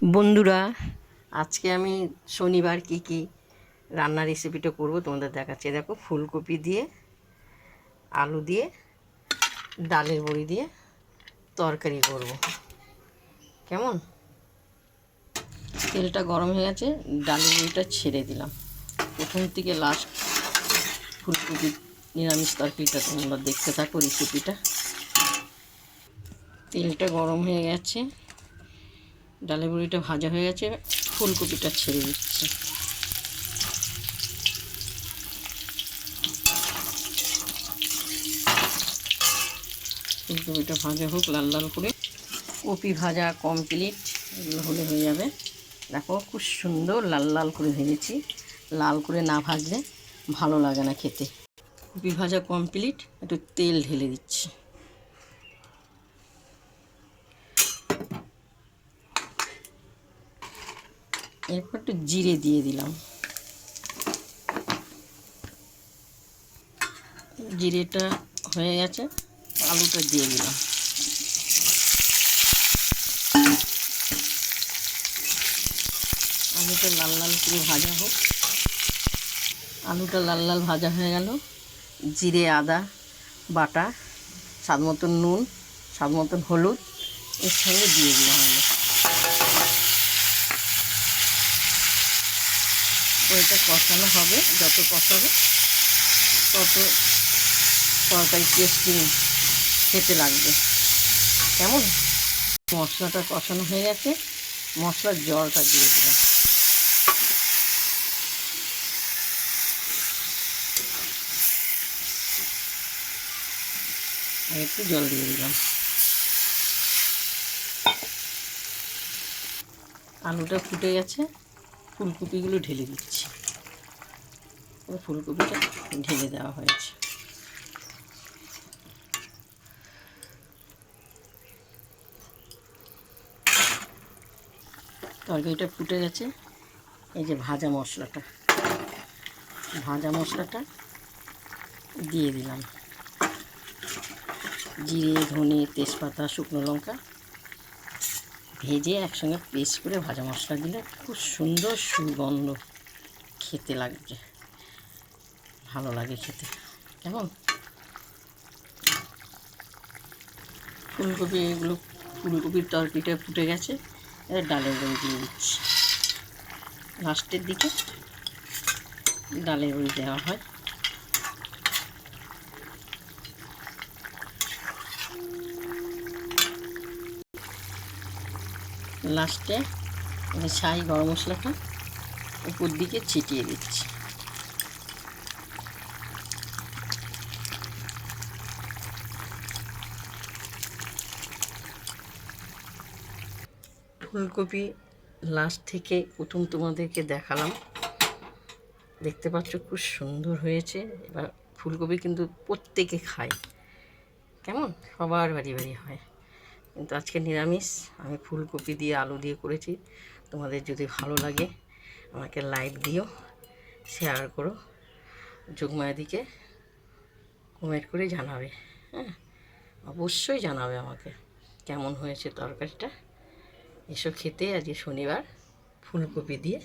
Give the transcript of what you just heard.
বন্ধুরা, আজকে আমি শনিবার কি রান্নার রেসিপিটা করব তোমাদের দেখাচ্ছি। দেখো, ফুলকপি দিয়ে, আলু দিয়ে, ডালের বড়ি দিয়ে তরকারি করব। কেমন? তেলটা গরম হয়ে গেছে, ডালের বড়িটা ছেড়ে দিলাম। প্রথম থেকে লাস্ট ফুলকপি নিরামিষ তরকারিটা তোমরা দেখতে থাকো রেসিপিটা। তেলটা গরম হয়ে গেছে, ডালের বড়িটা ভাজা হয়ে গেছে, ফুলকপিটা ছেড়ে দিচ্ছি। ফুলকপিটা ভাজা হোক লাল লাল করে। কপি ভাজা কমপ্লিট, এগুলো হলে হয়ে যাবে। দেখো, খুব সুন্দর লাল লাল করে ভেজেছি। লাল করে না ভাজলে ভালো লাগে না খেতে। কপি ভাজা কমপ্লিট, একটু তেল ঢেলে দিচ্ছি। এরপর একটু জিরে দিয়ে দিলাম। জিরেটা হয়ে গেছে, আলুটা দিয়ে দিলাম। আলুটা লাল লাল করে ভাজা হোক। আলুটা লাল লাল ভাজা হয়ে গেল। জিরে আদা বাটা, স্বাদ মতন নুন, স্বাদ মতন হলুদ এর সঙ্গে দিয়ে দিলাম। ওইটা কষানো হবে, যত কষাবে তত তরকারি টেস্টি খেতে লাগবে। কেমন? মশলাটা কষানো হয়ে গেছে, মশলার জলটা দিয়ে দিলাম। আর একটু জল দিয়ে দিলাম। আলুটা ফুটে গেছে, ফুলকপিগুলো ঢেলে দিচ্ছি। ফুলকপিটা ঢেলে দেওয়া হয়েছে। তরকারিটা ফুটে গেছে। এই যে ভাজা মশলাটা দিয়ে দিলাম। জিরে, ধনে, তেজপাতা, শুকনো লঙ্কা ভেজে একসঙ্গে পেস্ট করে ভাজা মশলা দিলে খুব সুন্দর সুগন্ধ খেতে লাগবে, ভালো লাগে খেতে। কেমন? ফুলকপির তরকারিটা ফুটে গেছে, এবার ডালের বড়ি দিয়ে দিচ্ছি। লাস্টের দিকে ডালের বড়ি দেওয়া হয়। লাস্টে ছাই গরম মশলাটা উপর দিকে ছিটিয়ে দিচ্ছি। ফুলকপি লাস্ট থেকে প্রথম তোমাদেরকে দেখালাম, দেখতে পাচ্ছ খুব সুন্দর হয়েছে। এবার ফুলকপি কিন্তু প্রত্যেকে খায়, কেমন? সবার বাড়ি বাড়ি হয়, কিন্তু আজকে নিরামিষ। আমি ফুলকপি দিয়ে আলু দিয়ে করেছি। তোমাদের যদি ভালো লাগে আমাকে লাইক দিও, শেয়ার করো, যোগমায়াদিকে কমেন্ট করে জানাবে। হ্যাঁ, অবশ্যই জানাবে আমাকে কেমন হয়েছে তরকারিটা। এসব খেতে আজকে শনিবার ফুলকপি দিয়ে